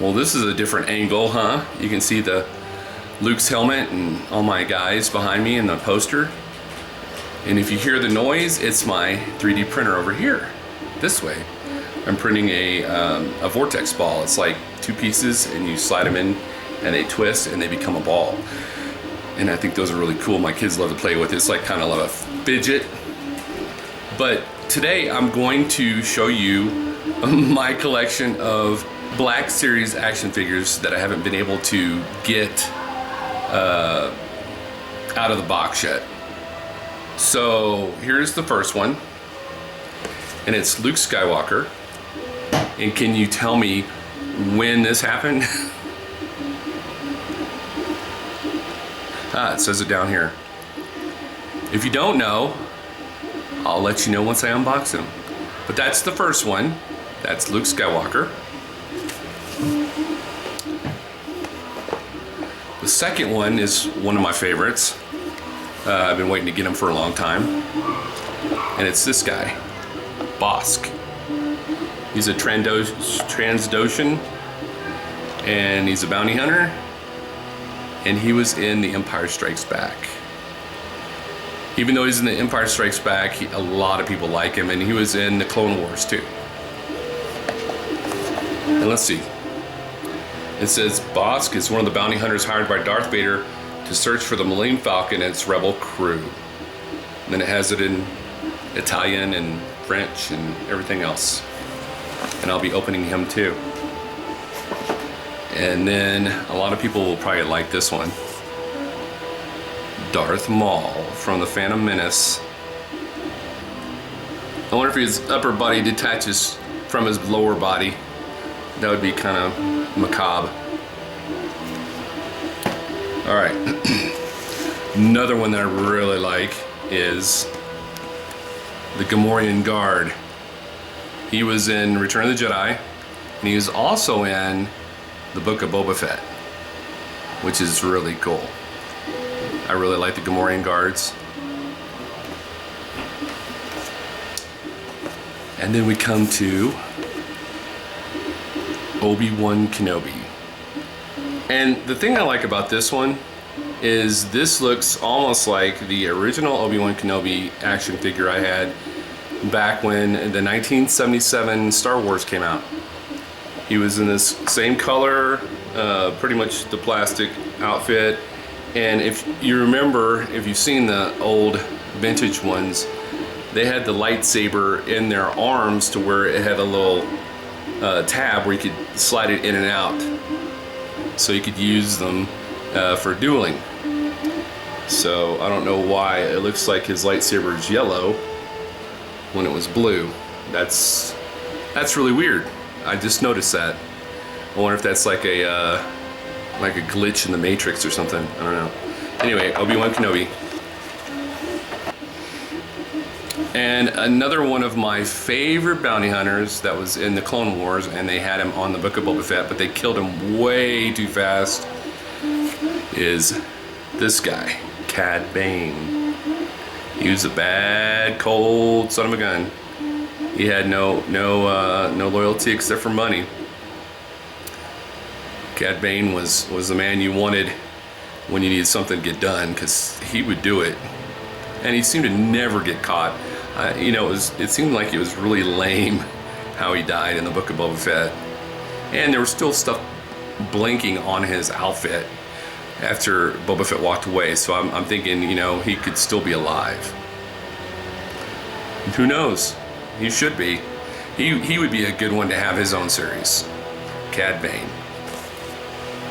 Well, this is a different angle, huh? You can see the Luke's helmet and all my guys behind me in the poster. And if you hear the noise, it's my 3D printer over here, this way. I'm printing a vortex ball. It's like two pieces and you slide them in and they twist and they become a ball. And I think those are really cool. My kids love to play with it. It's like kind of like a fidget. But today I'm going to show you my collection of Black Series action figures that I haven't been able to get out of the box yet. So here's the first one, and it's Luke Skywalker. And can you tell me when this happened? It says it down here. If you don't know, I'll let you know once I unbox him. But that's the first one. That's Luke Skywalker. The second one is one of my favorites. I've been waiting to get him for a long time. And it's this guy, Bosk. He's a Transdoshan, and he's a bounty hunter. And he was in The Empire Strikes Back. Even though he's in The Empire Strikes Back, a lot of people like him, and he was in the Clone Wars too. And let's see. It says Bosk is one of the bounty hunters hired by Darth Vader to search for the Millennium Falcon and its rebel crew. And then it has it in Italian and French and everything else. And I'll be opening him too. And then a lot of people will probably like this one. Darth Maul from the Phantom Menace. I wonder if his upper body detaches from his lower body. That would be kind of macabre. All right. Another one that I really like is the Gamorrean Guard. He was in Return of the Jedi, and he was also in the Book of Boba Fett, which is really cool. I really like the Gamorrean Guards. And then we come to Obi-Wan Kenobi. And the thing I like about this one is this looks almost like the original Obi-Wan Kenobi action figure I had back when the 1977 Star Wars came out. He was in this same color, pretty much the plastic outfit. And if you remember, if you've seen the old vintage ones, they had the lightsaber in their arms to where it had a little tab where you could slide it in and out, so you could use them for dueling. So I don't know why it looks like his lightsaber is yellow when it was blue. That's really weird. I just noticed that. I wonder if that's like a glitch in the Matrix or something. I don't know. Anyway, Obi-Wan Kenobi. And another one of my favorite bounty hunters that was in the Clone Wars, and they had him on the Book of Boba Fett, but they killed him way too fast, is this guy, Cad Bane. He was a bad, cold son of a gun. He had no loyalty except for money. Cad Bane was the man you wanted when you needed something to get done, because he would do it. And he seemed to never get caught. It seemed like it was really lame how he died in the Book of Boba Fett. And there was still stuff blinking on his outfit after Boba Fett walked away. So I'm thinking, he could still be alive. And who knows? He should be. He would be a good one to have his own series. Cad Bane.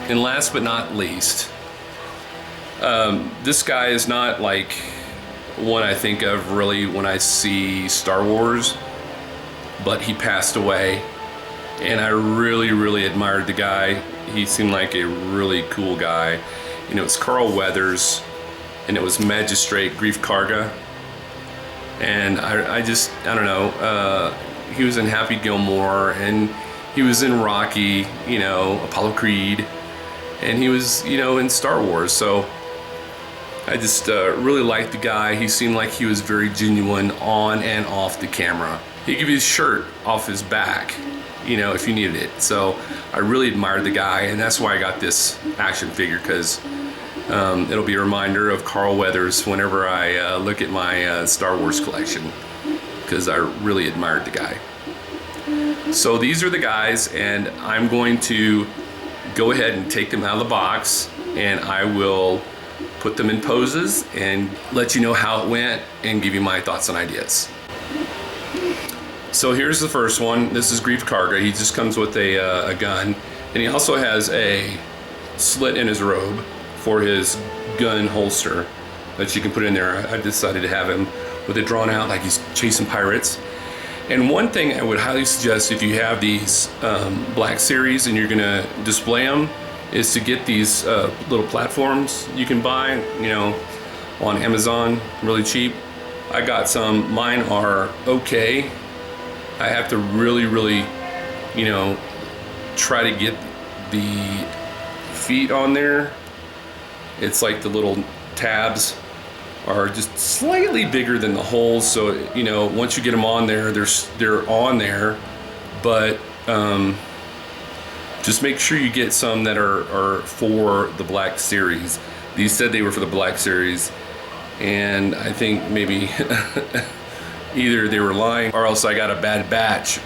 And last but not least, this guy is not like one I think of really when I see Star Wars, but he passed away, and I really admired the guy. He seemed like a really cool guy. It's Carl Weathers, and it was Magistrate Grief Karga, and I don't know, he was in Happy Gilmore, and he was in Rocky, Apollo Creed, and he was in Star Wars. So I just really liked the guy. He seemed like he was very genuine on and off the camera. he gave you his shirt off his back, you know, if you needed it. So I really admired the guy, and that's why I got this action figure, because it'll be a reminder of Carl Weathers whenever I look at my Star Wars collection, because I really admired the guy. So these are the guys, and I'm going to go ahead and take them out of the box, and I will put them in poses and let you know how it went and give you my thoughts and ideas. So here's the first one. This is Greef Karga. He just comes with a gun, and he also has a slit in his robe for his gun holster that you can put in there. I decided to have him with it drawn out like he's chasing pirates. And one thing I would highly suggest, if you have these Black Series and you're gonna display them, is to get these little platforms you can buy, you know, on Amazon, really cheap. I got some. Mine are okay. I have to really, you know, try to get the feet on there. It's like the little tabs are just slightly bigger than the holes, so you know, once you get them on there, they're on there. But just make sure you get some that are for the Black Series. These said they were for the Black Series, and I think maybe either they were lying or else I got a bad batch.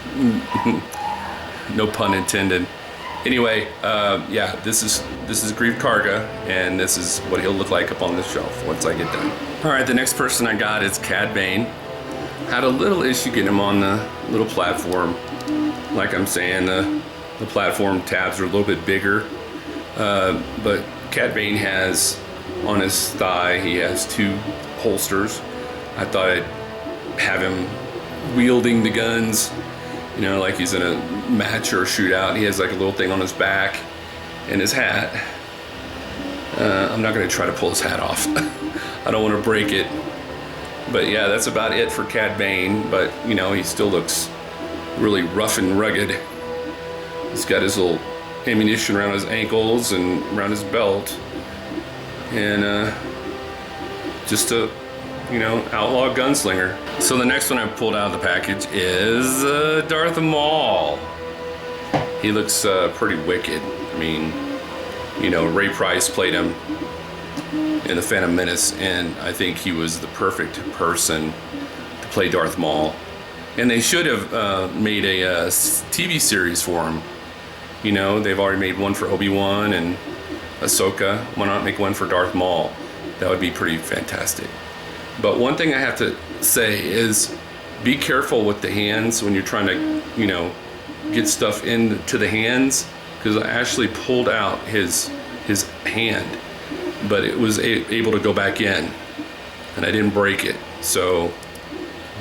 No pun intended. Anyway, yeah, this is Greef Karga, and this is what he'll look like up on the shelf once I get done. All right, the next person I got is Cad Bane. Had a little issue getting him on the little platform. Like I'm saying, the platform tabs are a little bit bigger, but Cad Bane has on his thigh, he has 2 holsters. I thought I'd have him wielding the guns, you know, like he's in a match or a shootout. He has like a little thing on his back and his hat. I'm not going to try to pull his hat off. I don't want to break it. But yeah, that's about it for Cad Bane. But you know, he still looks really rough and rugged. He's got his little ammunition around his ankles and around his belt, and just a, you know, outlaw gunslinger. So the next one I pulled out of the package is Darth Maul. He looks pretty wicked. I mean, you know, Ray Price played him in The Phantom Menace, and I think he was the perfect person to play Darth Maul. And they should have made a TV series for him. You know, they've already made one for Obi-Wan and Ahsoka. Why not make one for Darth Maul? That would be pretty fantastic. But one thing I have to say is be careful with the hands when you're trying to, you know, get stuff into the hands, because I actually pulled out his hand, but it was able to go back in, and I didn't break it. So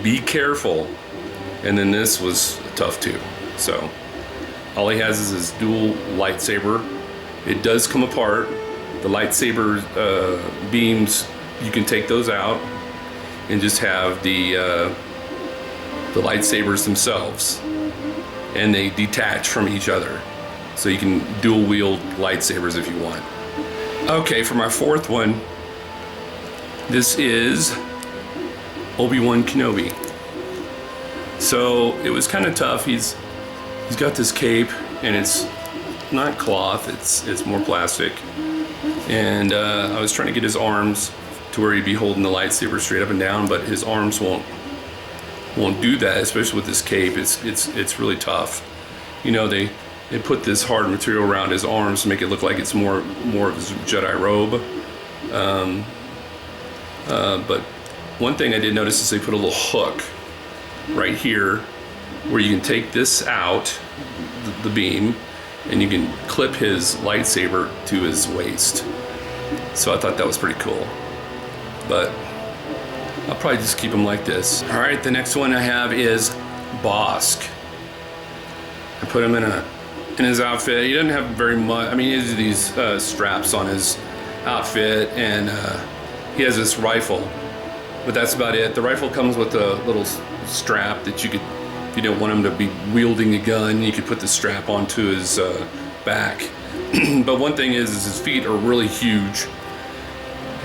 be careful. And then this was tough too. So all he has is his dual lightsaber. It does come apart. The lightsaber beams, you can take those out and just have the lightsabers themselves, and they detach from each other. So you can dual wield lightsabers if you want. Okay, for my fourth one, this is Obi-Wan Kenobi. So it was kind of tough. He's got this cape, and it's not cloth, it's more plastic. And I was trying to get his arms to where he'd be holding the lightsaber straight up and down, but his arms won't do that, especially with this cape. It's really tough. You know, they put this hard material around his arms to make it look like it's more of his Jedi robe. But one thing I did notice is they put a little hook right here where you can take this out, the beam, and you can clip his lightsaber to his waist. So I thought that was pretty cool. But I'll probably just keep him like this. All right, the next one I have is Bosk. I put him in his outfit. He doesn't have very much. I mean, he has these straps on his outfit, and he has this rifle, but that's about it. The rifle comes with a little strap that you could, if you don't want him to be wielding a gun, you could put the strap onto his back. But one thing is his feet are really huge,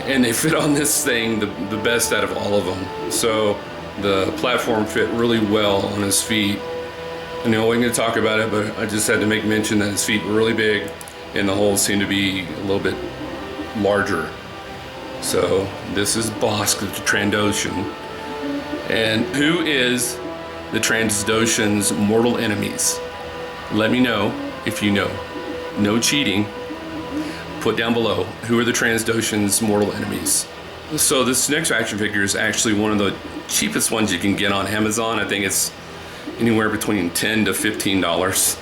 and they fit on this thing the best out of all of them. So The platform fit really well on his feet. I know I'm going to talk about it, but I just had to make mention that his feet were really big and the holes seem to be a little bit larger. So this is Bosk, the Trandoshan. And who is the Trandoshan's mortal enemies? Let me know if you know. No cheating. Put down below, who are the Trandoshan's mortal enemies? So this next action figure is actually one of the cheapest ones you can get on Amazon. I think it's anywhere between $10 to $15.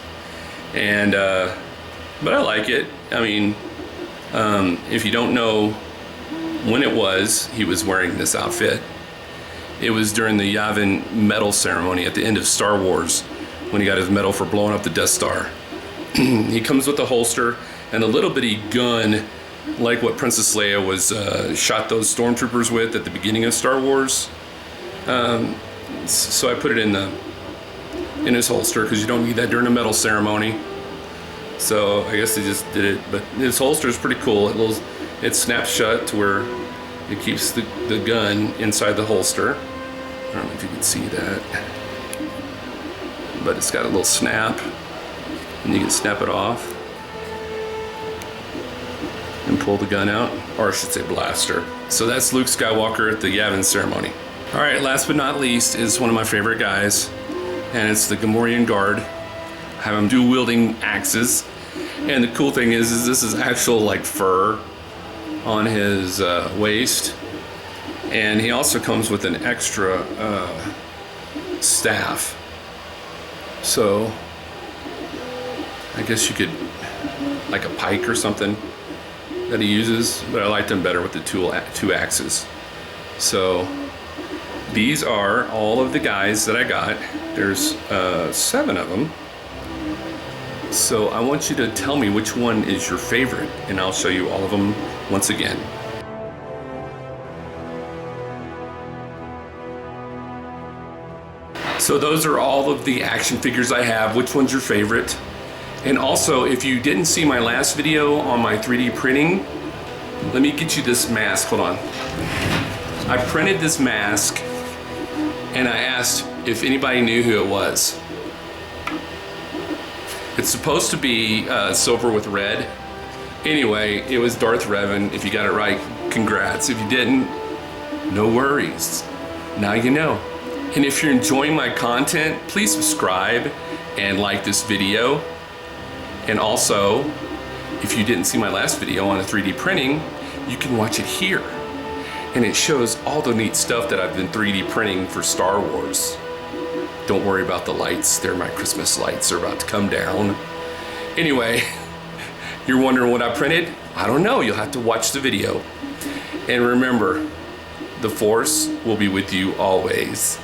And, but I like it. I mean, if you don't know when it was, he was wearing this outfit. It was during the Yavin medal ceremony at the end of Star Wars when he got his medal for blowing up the Death Star. He comes with a holster and a little bitty gun like what Princess Leia was shot those stormtroopers with at the beginning of Star Wars. So I put it in his holster because you don't need that during a medal ceremony. So I guess they just did it, but his holster is pretty cool. It snaps shut to where it keeps the gun inside the holster. I don't know if you can see that, but it's got a little snap and you can snap it off and pull the gun out, or I should say blaster. So that's Luke Skywalker at the Yavin ceremony. All right, last but not least is one of my favorite guys, and it's the Gamorrean Guard. I have him dual wielding axes, and the cool thing is this is actual like fur on his waist, and he also comes with an extra staff. So I guess you could, like a pike or something that he uses, but I like them better with the two axes. So these are all of the guys that I got. There's 7 of them. So I want you to tell me which one is your favorite, and I'll show you all of them once again. So those are all of the action figures I have. Which one's your favorite? And also, if you didn't see my last video on my 3D printing, let me get you this mask. Hold on. I printed this mask and I asked if anybody knew who it was. It's supposed to be silver with red. Anyway, it was Darth Revan. If you got it right, congrats. If you didn't, no worries. Now you know. And if you're enjoying my content, please subscribe and like this video. And also, if you didn't see my last video on the 3D printing, you can watch it here. And it shows all the neat stuff that I've been 3D printing for Star Wars. Don't worry about the lights. They're my Christmas lights. They're about to come down. Anyway, you're wondering what I printed? I don't know. You'll have to watch the video. And remember, the Force will be with you always.